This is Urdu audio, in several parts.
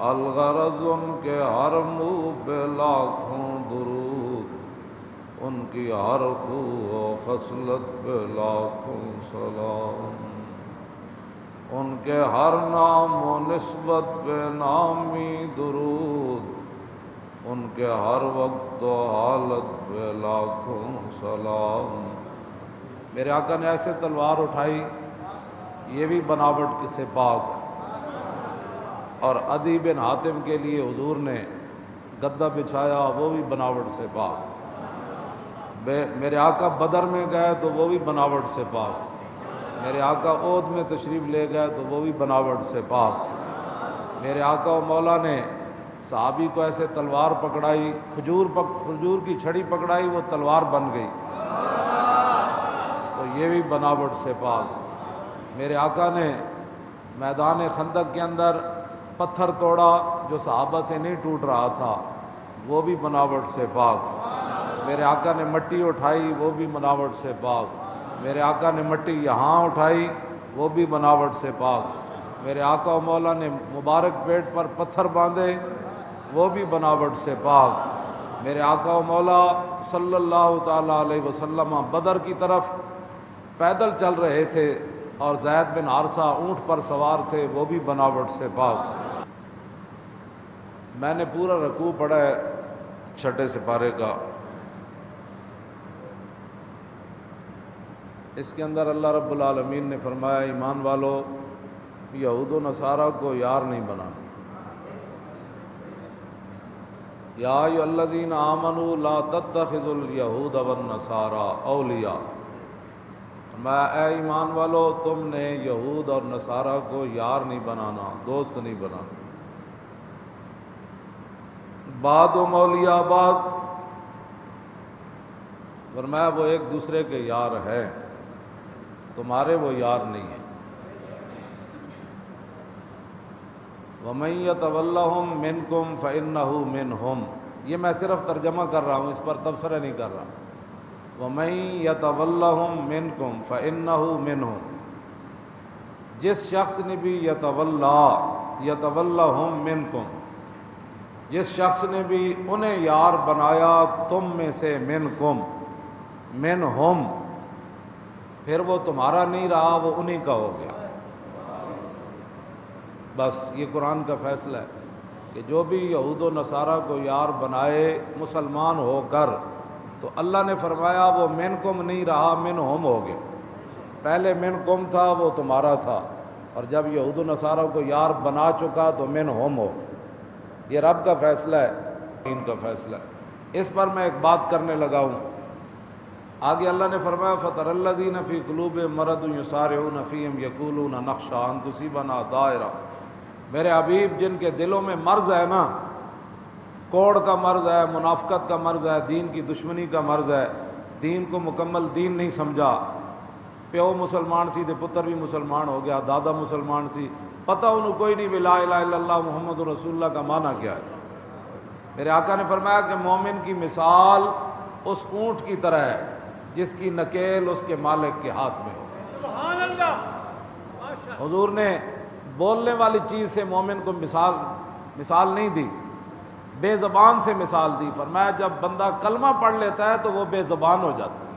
الغرض ان کے ہر منہ پہ لاکھوں درود، ان کی ہر خو و خصلت پہ لاکھوں سلام، ان کے ہر نام و نسبت پہ نامی درود، ان کے ہر وقت و حالت پہ لاکھوں سلام۔ میرے آقا نے ایسے تلوار اٹھائی، یہ بھی بناوٹ سے پاک، اور عدی بن حاتم کے لیے حضور نے گدا بچھایا، وہ بھی بناوٹ سے پاک۔ میرے آقا بدر میں گئے تو وہ بھی بناوٹ سے پاک، میرے آقا احد میں تشریف لے گئے تو وہ بھی بناوٹ سے پاک۔ میرے آقا و مولا نے صحابی کو ایسے تلوار پکڑائی، کھجور کی چھڑی پکڑائی، وہ تلوار بن گئی، تو یہ بھی بناوٹ سے پاک۔ میرے آقا نے میدان خندق کے اندر پتھر توڑا جو صحابہ سے نہیں ٹوٹ رہا تھا، وہ بھی بناوٹ سے پاک۔ میرے آقا نے مٹی اٹھائی، وہ بھی بناوٹ سے پاک۔ میرے آقا نے مٹی یہاں اٹھائی، وہ بھی بناوٹ سے پاک۔ میرے آقا و مولا نے مبارک پیٹ پر پتھر باندھے، وہ بھی بناوٹ سے پاک۔ میرے آقا و مولا صلی اللہ تعالیٰ علیہ وسلم بدر کی طرف پیدل چل رہے تھے اور زید بن حارثہ اونٹ پر سوار تھے، وہ بھی بناوٹ سے پاک۔ میں نے پورا رکوع پڑھا ہے چھٹے سپارے کا، اس کے اندر اللہ رب العالمین نے فرمایا ایمان والو یہود و نصارہ کو یار نہیں بنانا۔ یا ایھا الذین آمنوا لا تتخذوا الیہود والنصارى اولیاء، فرمایا اے ایمان والو تم نے یہود اور نصارہ کو یار نہیں بنانا، دوست نہیں بنانا۔ بعضهم اولیاء بعض، فرمایا وہ ایک دوسرے کے یار ہیں، تمہارے وہ یار نہیں ہیں۔ وَمَن يَتَوَلَّهُم مِّنكُمْ فَإِنَّهُ مِنْهُمْ، یہ میں صرف ترجمہ کر رہا ہوں، اس پر تبصرہ نہیں کر رہا۔ وَمَن يَتَوَلَّهُم مِّنكُمْ فَإِنَّهُ مِنْهُمْ، جس شخص نے بھی يَتَوَلَّهُم مِّنكُمْ، جس شخص نے بھی انہیں یار بنایا تم میں سے، منہم، پھر وہ تمہارا نہیں رہا، وہ انہی کا ہو گیا۔ بس یہ قرآن کا فیصلہ ہے کہ جو بھی یہود و نصارہ کو یار بنائے مسلمان ہو کر، تو اللہ نے فرمایا وہ منکم نہیں رہا، منہم ہو گیا۔ پہلے منکم تھا، وہ تمہارا تھا، اور جب یہود و نصارہ کو یار بنا چکا تو منہم ہو۔ یہ رب کا فیصلہ ہے، ان کا فیصلہ ہے۔ اس پر میں ایک بات کرنے لگا ہوں۔ آگے اللہ نے فرمایا فَتَرَى الَّذِينَ فِي قُلُوبِهِم مَرَضٌ يُسَارِعُونَ فِيهِمْ يَقُولُونَ نَخْشَىٰ أَن تُصِيبَنَا دَائِرَةٌ، میرے حبیب جن کے دلوں میں مرض ہے نا، کوڑ کا مرض ہے، منافقت کا مرض ہے، دین کی دشمنی کا مرض ہے، دین کو مکمل دین نہیں سمجھا، پیو مسلمان سی تے پتر بھی مسلمان ہو گیا، دادا مسلمان سی، پتہ انہوں کوئی نہیں بھی لا الہ الا اللہ محمد رسول اللہ کا معنی کیا ہے۔ میرے آقا نے فرمایا کہ مومن کی مثال اس اونٹ کی طرح ہے جس کی نکیل اس کے مالک کے ہاتھ میں ہو۔ سبحان اللہ۔ حضور نے بولنے والی چیز سے مومن کو مثال نہیں دی، بے زبان سے مثال دی۔ فرمایا جب بندہ کلمہ پڑھ لیتا ہے تو وہ بے زبان ہو جاتا ہے،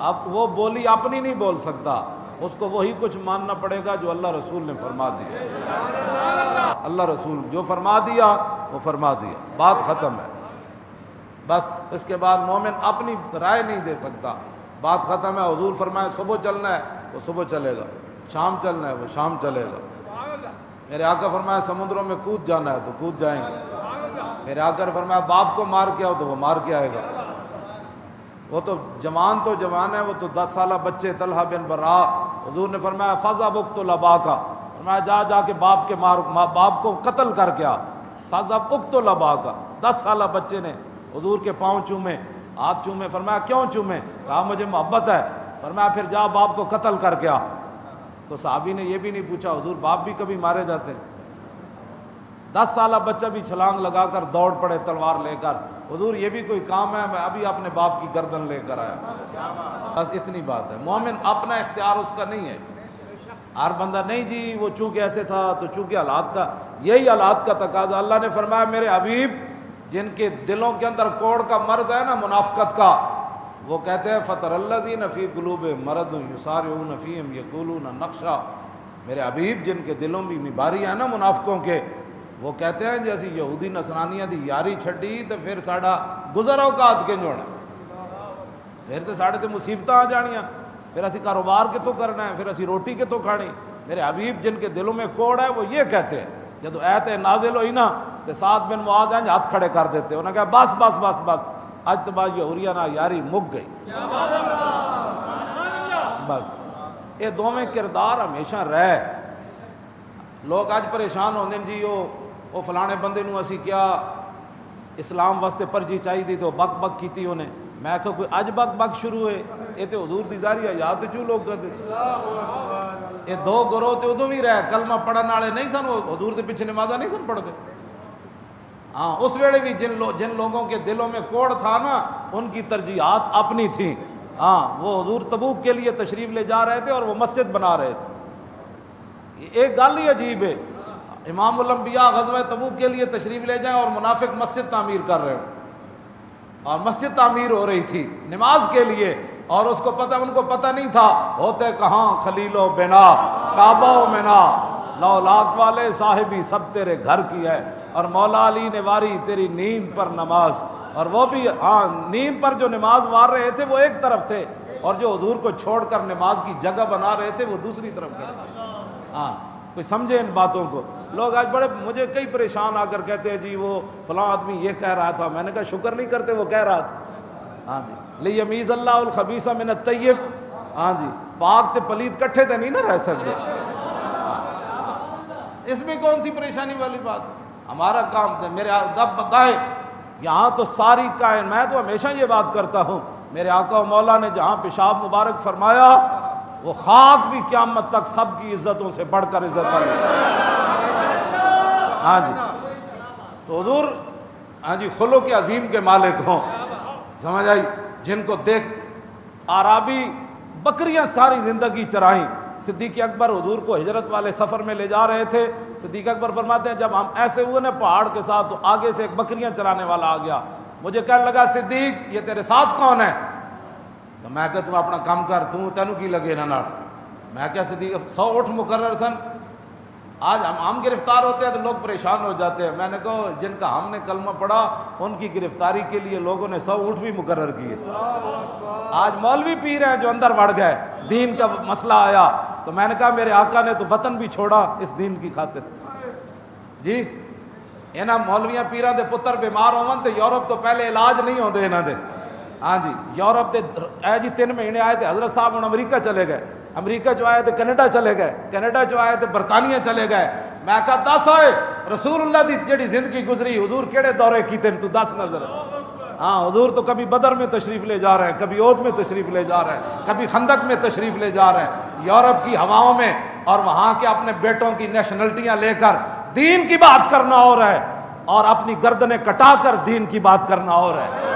اب وہ بولی اپنی نہیں بول سکتا، اس کو وہی کچھ ماننا پڑے گا جو اللہ رسول نے فرما دیا۔ اللہ رسول جو فرما دیا وہ فرما دیا، بات ختم ہے۔ بس اس کے بعد مومن اپنی رائے نہیں دے سکتا، بات ختم ہے۔ حضور فرمایا صبح چلنا ہے وہ صبح چلے گا، شام چلنا ہے وہ شام چلے گا۔ میرے آقا فرمایا سمندروں میں کود جانا ہے تو کود جائیں گے۔ میرے آقا نے فرمایا باپ کو مار کے آؤ تو وہ مار کے آئے گا۔ وہ تو جوان ہے، وہ تو 10 سالہ بچے طلحہ بن برا، حضور نے فرمایا فَذْهَبْ اقْتُلْ أَبَاكَ، فرمایا جا کے باپ کے باپ کو قتل کر کے آ۔ فَذْهَبْ اقْتُلْ أَبَاكَ، 10 سالہ بچے نے حضور کے پاؤں چومے، ہاتھ چومے۔ فرمایا کیوں چومے؟ کہا مجھے محبت ہے۔ فرمایا پھر جا باپ کو قتل کر کے آ۔ تو صحابی نے یہ بھی نہیں پوچھا حضور باپ بھی کبھی مارے جاتے ہیں؟ 10 سالہ بچہ بھی چھلانگ لگا کر دوڑ پڑے تلوار لے کر، حضور یہ بھی کوئی کام ہے؟ میں ابھی اپنے باپ کی گردن لے کر آیا۔ بس اتنی بات ہے، مومن اپنا اختیار اس کا نہیں ہے، ہر بندہ نہیں جی وہ چونکہ ایسے تھا تو چونکہ حالات کا، یہی حالات کا تقاضا۔ اللہ نے فرمایا میرے حبیب جن کے دلوں کے اندر کوڑ کا مرض ہے نا، منافقت کا، وہ کہتے ہیں فطر الذین فی قلوبہم مرض یسارعون فیہم یقولون نخشی، میرے حبیب جن کے دلوں میں بیماری ہے نا منافقوں کے، وہ کہتے ہیں جیسی یہودی نصرانیاں دی یاری چھڈی تو پھر ساڈا گزر اوقات کنج ہونا، پھر تو ساڈے تے مصیبتاں آ جانیاں، پھر اسی کاروبار کتوں کرنا ہے، پھر اسی روٹی کتوں کھانی۔ میرے حبیب جن کے دلوں میں کوڑ ہے وہ یہ کہتے ہیں، جب ایت نازل ہوئی نا تو سعد بن معاذ ہیں ہاتھ کھڑے کر دیتے، انہوں نے کہا بس بس بس بس اج تو بعد یہودیہ نہ یاری مک گئی، بس یہ دونوں کردار ہمیشہ رہے۔ لوگ اج پریشان ہوندے جی وہ فلانے بندے نو اسی کیا اسلام واسطے پرچی چاہیے تھی تو بک بک کیتی انہیں، میں کہ کوئی اج بک بک شروع ہوئے، یہ تو حضور دی ظاہری حیات چوں لوگ کرتے، یہ دو گروہ تے ادوں بھی رہے، کلمہ پڑھن والے نہیں سن، وہ حضور دے پیچھے نمازاں نہیں سن پڑھتے۔ ہاں اس ویلے بھی جن لوگوں کے دلوں میں کوڑ تھا نا ان کی ترجیحات اپنی تھیں۔ ہاں وہ حضور تبوک کے لیے تشریف لے جا رہے تھے اور وہ مسجد بنا رہے تھے۔ ایک گل ہی عجیب ہے، امام الانبیاء غزوہ تبوک کے لیے تشریف لے جائیں اور منافق مسجد تعمیر کر رہے ہوں، اور مسجد تعمیر ہو رہی تھی نماز کے لیے، اور اس کو پتہ، ان کو پتہ نہیں تھا ہوتے کہاں خلیل و بنا کعبہ و منا، لولاک والے صاحبی سب تیرے گھر کی ہے، اور مولا علی نے واری تیری نیند پر نماز، اور وہ بھی ہاں نیند پر جو نماز وار رہے تھے وہ ایک طرف تھے، اور جو حضور کو چھوڑ کر نماز کی جگہ بنا رہے تھے وہ دوسری طرف کھڑے تھے۔ ہاں کوئی سمجھے ان باتوں کو۔ لوگ آج بڑے مجھے کئی پریشان آ کر کہتے ہیں جی وہ فلاں آدمی یہ کہہ رہا تھا، میں نے کہا شکر نہیں کرتے وہ کہہ رہا تھا۔ ہاں جی لیمیز اللہ الخبیث من الطیب، ہاں جی پاک تے پلید کٹھے تے نہیں نہ رہ سکتے، اس میں کون سی پریشانی والی بات؟ ہمارا کام تھا، میرے رب بتائے یہاں تو ساری کائن، میں تو ہمیشہ یہ بات کرتا ہوں، میرے آقا و مولا نے جہاں پیشاب مبارک فرمایا وہ خاک بھی قیامت تک سب کی عزتوں سے بڑھ کر عزت والی۔ ہاں جی تو حضور ہاں جی خلق عظیم کے مالک ہوں، سمجھ آئی، جن کو دیکھتے عرابی بکریاں ساری زندگی چرائیں، صدیق اکبر حضور کو ہجرت والے سفر میں لے جا رہے تھے، صدیق اکبر فرماتے ہیں جب ہم ایسے ہوئے نا پہاڑ کے ساتھ تو آگے سے ایک بکریاں چرانے والا آ گیا، مجھے کہنے لگا صدیق یہ تیرے ساتھ کون ہے؟ تو میں کہا تم اپنا کام کر، تینوں کی لگے نا ناڑ، میں کہا صدیق 100 اٹھ مقرر سن، آج ہم گرفتار ہوتے ہیں تو لوگ پریشان ہو جاتے ہیں، میں نے کہا جن کا ہم نے کلمہ پڑھا ان کی گرفتاری کے لیے لوگوں نے 100 اٹھ بھی مقرر کیے۔ آج مولوی پیر ہیں جو اندر بڑھ گئے، دین کا مسئلہ آیا تو میں نے کہا میرے آقا نے تو وطن بھی چھوڑا اس دین کی خاطر۔ جی انہاں مولویاں پیراں دے پتر بیمار ہون تے یورپ تو پہلے علاج نہیں ہوندے انہاں دے، ہاں جی یورپ تے اے جی 3 مہینے آئے تے حضرت صاحب ہن امریکہ چلے گئے، امریکہ جو آئے تے کینیڈا چلے گئے، کینیڈا جو آئے تے برطانیہ چلے گئے، میں کہا دس ہوئے رسول اللہ دی جڑی زندگی گزری حضور کیڑے دورے کیتے تو دس نظر۔ ہاں حضور تو کبھی بدر میں تشریف لے جا رہے ہیں، کبھی احد میں تشریف لے جا رہے ہیں، کبھی خندق میں تشریف لے جا رہے ہیں، یورپ کی ہواؤں میں، اور وہاں کے اپنے بیٹوں کی نیشنلٹیاں لے کر دین کی بات کرنا ہو رہا ہے، اور اپنی گردنیں کٹا کر دین کی بات کرنا ہو رہا ہے۔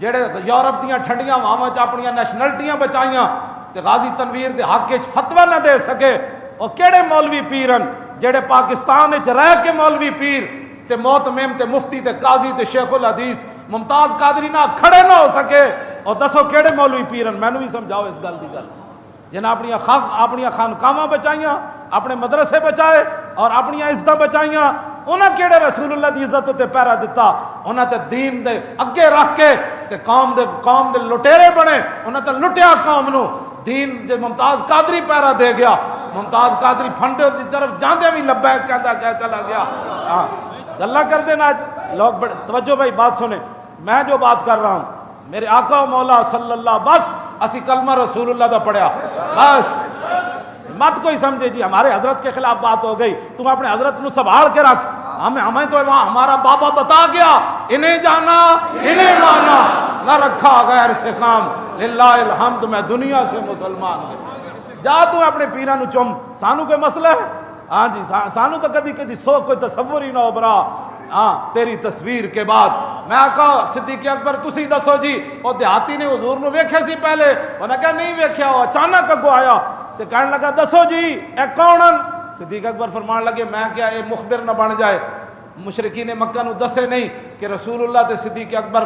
جڑے یورپ دیاں ٹھنڈیاں ہواواں چ اپنی نیشنلٹیاں بچائیاں تے غازی تنویر دے حق وچ فتوی نہ دے سکے، اور کیڑے مولوی پیرن جڑے پاکستان وچ رہ کے مولوی پیر تے محتمم تے مفتی تے قاضی تے شیخ الحدیث ممتاز قادری نہ کھڑے نہ ہو سکے، اور دسو کیڑے مولوی پیرن، مینوں بھی سمجھاؤ اس گل دی گل، جنہاں اپنی خانقاہاں بچائیاں، اپنے مدرسے بچائے اور اپنی عزتاں بچائیاں، انہاں کیڑے رسول اللہ دی عزت تے پیرا دتا، انہاں تے دین دے اگے رکھ کے تے قوم دے لٹیرے بنے، انہاں تے لٹیا قوم نو، دین دے ممتاز قادری پیرا دے گیا، ممتاز قادری پھنڈے دی طرف جاندے بھی لبیک کہندا کہ چلا گیا۔ ہاں گلاں کر دینا لوگ بڑے توجہ بھائی بات سنیں، میں جو بات کر رہا ہوں میرے آقا و مولا صلی اللہ، بس اسی کلمہ رسول اللہ دا پڑھیا، بس مت کوئی سمجھے جی ہمارے حضرت کے خلاف بات ہو گئی، تم اپنے حضرت نو سنبھال کے رکھ، ہمیں تو ہمارا بابا بتا گیا، انہیں جانا انہیں مانا، نہ رکھا غیر سے کام، للہ الحمد میں دنیا سے مسلمان گئے۔ جا تو اپنے پیران نو چم، سانو کوئی مسئلہ ہے؟ ہاں جی سانو تو کدی سو کوئی تصور ہی نہ ابھرا، ہاں تیری تصویر کے بعد میں کہا صدیق اکبر تسی دسو جی، وہ دیہاتی نے حضور نو ویکھے سی پہلے، انہاں کہا نہیں ویکھیا، وہ اچانک اگو آیا تو کہنے لگا دسو جی اے کونن؟ صدیق اکبر فرمان لگے میں کیا اے مخبر نہ بن جائے؟ مشرکین مکہ نو دسے نہیں کہ رسول اللہ تے صدیق اکبر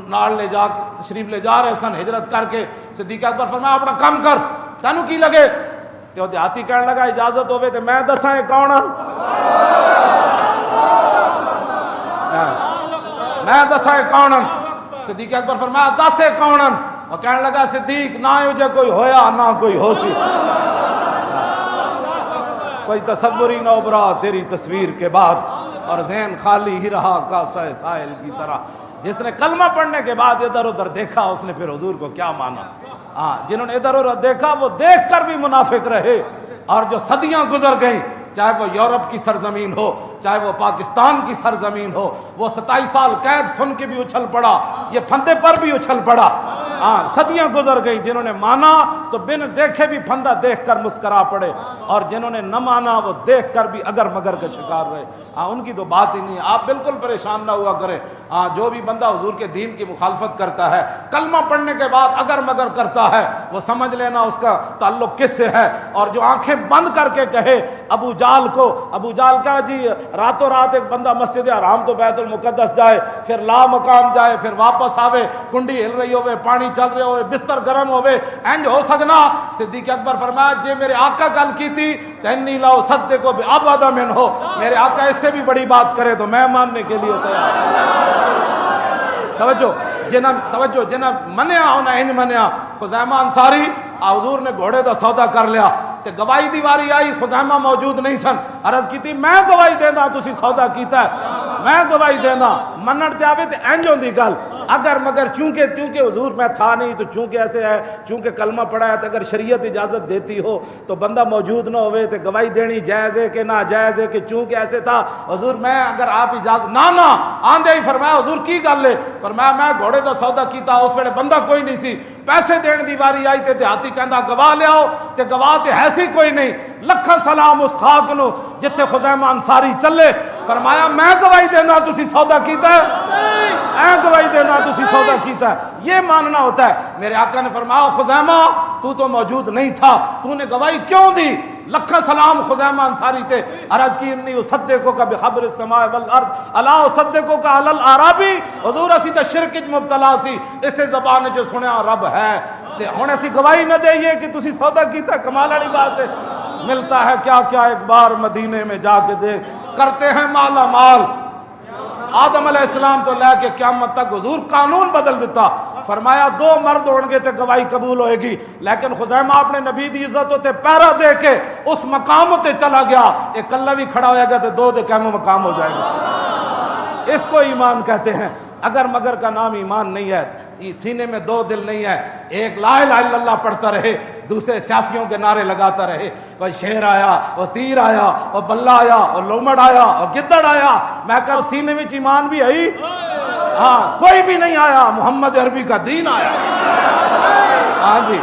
نال لے جا تشریف لے جا رہے سن ہجرت کر کے۔ صدیق اکبر فرمایا اپنا کام کر، تینوں کی لگے؟ تے وہ دیہاتی کہنے لگا اجازت ہوئے تے میں دساں اے کونن؟ میں دساں اے کونن؟ صدیق اکبر فرمایا دس اے کونن؟ اور کہنے لگا صدیق نہ ہو جے کوئی ہویا نہ کوئی ہو سی، کوئی تصور ہی نہ ابھرا تیری تصویر کے بعد، اور ذہن خالی ہی رہا کاسہ سائل کی طرح۔ جس نے کلمہ پڑھنے کے بعد ادھر ادھر دیکھا اس نے پھر حضور کو کیا مانا؟ جنہوں نے ادھر ادھر دیکھا وہ دیکھ کر بھی منافق رہے، اور جو صدیاں گزر گئیں، چاہے وہ یورپ کی سرزمین ہو چاہے وہ پاکستان کی سرزمین ہو، وہ 27 سال قید سن کے بھی اچھل پڑا، یہ پھندے پر بھی اچھل پڑا۔ صدیاں گزر گئی، جنہوں نے مانا تو بن دیکھے بھی پھندا دیکھ کر مسکرا پڑے، اور جنہوں نے نہ مانا وہ دیکھ کر بھی اگر مگر کے شکار رہے۔ ان کی تو بات ہی نہیں ہے۔ آپ بالکل پریشان نہ ہوا کریں۔ جو بھی بندہ حضور کے دین کی مخالفت کرتا ہے، کلمہ پڑھنے کے بعد اگر مگر کرتا ہے، وہ سمجھ لینا اس کا تعلق کس سے ہے۔ اور جو آنکھیں بند کر کے کہے ابو جال کو، ابو جال کا جی راتوں رات ایک بندہ مسجد حرام تو بیت المقدس جائے، پھر لا مقام جائے، پھر واپس آوے، کنڈی ہل رہی ہوئے، پانی چل رہے ہوئے، بستر گرم ہوئے، اینج ہو سکنا؟ صدیق اکبر فرمایا جے میرے آقا گل کی تھی تینی لاؤ صدے کو بآبادہ من ہو، میرے آقا اس سے بھی بڑی بات کرے تو میں ماننے کے لیے تیار۔ توجہ جنہ منیا ہونا انج منیا۔ خزیمہ انصاری حضور نے گھوڑے دا سودا کر لیا تے گواہی دی واری آئی، خزیمہ موجود نہیں سن، عرض کی تھی میں گواہی دینا تسی سودا کیتا ہے، میں گواہی دینا۔ منن تے آوے تے انج ہوندی گل، اگر مگر چونکہ حضور میں تھا نہیں تو چونکہ ایسے ہے، چونکہ کلمہ پڑھا ہے تو اگر شریعت اجازت دیتی ہو تو بندہ موجود نہ ہوئے تو گواہی دینی جائز ہے کہ ناجائز ہے، کہ چونکہ ایسے تھا حضور میں اگر آپ اجازت نہ آندے ہی فرمایا حضور کی گل ہے؟ فرمایا میں گھوڑے دا سودا کیتا، اس ویلے بندہ کوئی نہیں سی، پیسے دین دی واری آئی تے دیہاتی کہندا گواہ لیاؤ تے گواہ تے ہے سی کوئی نہیں، لکھاں سلام اس خاک نو جتھے خزیمہ انصاری چلے۔ فرمایا میں گواہی دینا تسی سودا کیتا ہے، اے گواہی دینا تسی سودا کیتا ہے، یہ ماننا ہوتا ہے۔ میرے آقا نے فرمایا خزیمہ تو موجود نہیں تھا، تو نے گواہی کیوں دی؟ لکھا سلام خزیمہ انصاری تے، عرض کی انی اصدقو کا بخبر السماء والارض الا اصدقو کا علی الاعرابی، حضور اسی تے شرک وچ مبتلا سی، اسے زبان جو سنیا رب ہے تے ہن اسی گواہی نہ دئیے کہ تسی سودا کیتا، کمال والی بات ہے۔ ملتا ہے کیا کیا ایک بار مدینے میں جا کے دیکھ، کرتے ہیں مالا مال۔ آدم علیہ السلام تو لے کے قیامت تک حضور قانون بدل دیتا، فرمایا 2 مرد ہون گے تے گواہی قبول ہوئے گی، لیکن خزیمہ اپنے نبی دی عزت تے پیرا دے کے اس مقام تے چلا گیا، ایک کلہ بھی کھڑا ہوئے گا تے 2 دے قیمہ مقام ہو جائے گا۔ اس کو ایمان کہتے ہیں۔ اگر مگر کا نام ایمان نہیں ہے، سینے میں 2 دل نہیں ہے، ایک لا الہ الا اللہ پڑھتا رہے، دوسرے سیاسیوں کے نعرے لگاتا رہے، کوئی شیر آیا، وہ تیر آیا، وہ بلہ آیا، وہ لومڑ آیا، وہ گدڑ آیا، میں کہا سینے میں ایمان بھی ہے، کوئی بھی نہیں آیا، محمد عربی کا دین آیا۔ ہاں جی۔